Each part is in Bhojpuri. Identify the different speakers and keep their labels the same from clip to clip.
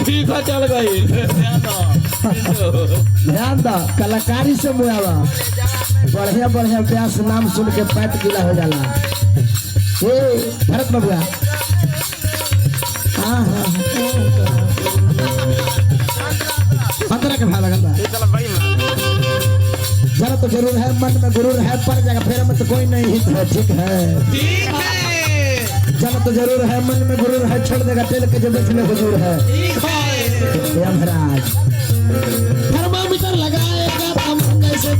Speaker 1: ठीक है चल गई
Speaker 2: ध्यान दो कलाकारी से मुआवा बढ़िया बढ़िया प्यास नाम सुन के पैट गीला हो जाला। ए भरत बबुआ हाँ हाँ पंद्रह के भाव लगता जरा तो जरूर है मन में गुरूर है पर जगह फेर में तो कोई नहीं हित है। ठीक है जरा तो जरूर है मन में गुरूर है छोड़ देगा तेल के जब में हुजूर है। यमराज थर्मामीटर लगाएगा हम कैसे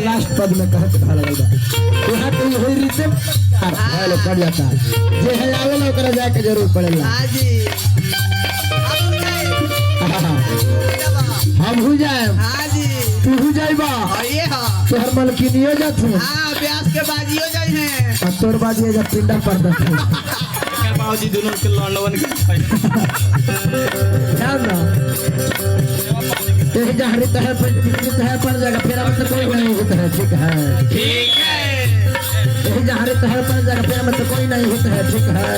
Speaker 2: लास्ट पद में कहा के भाला लगा यहाँ कोई होई रीते हेलो पड़ जाता जे है आवे ना ओकरा जाके जरूर पड़ेला। हां जी हम हो जाए। हां जी तू हो जाइबा ये हां तोहर मलकिनियो जात है। हां ब्यास के बाजियो जाई है और तोर बाजियो जा पिंडा पड़ दे बाबूजी दोनों के लौंडवन के ध्यान ना एक जहरी तह पर जगह फेरा में तो कोई नहीं होता है। ठीक है एक जहरी तह पर जगह फेरा में तो कोई नहीं होता है। ठीक है।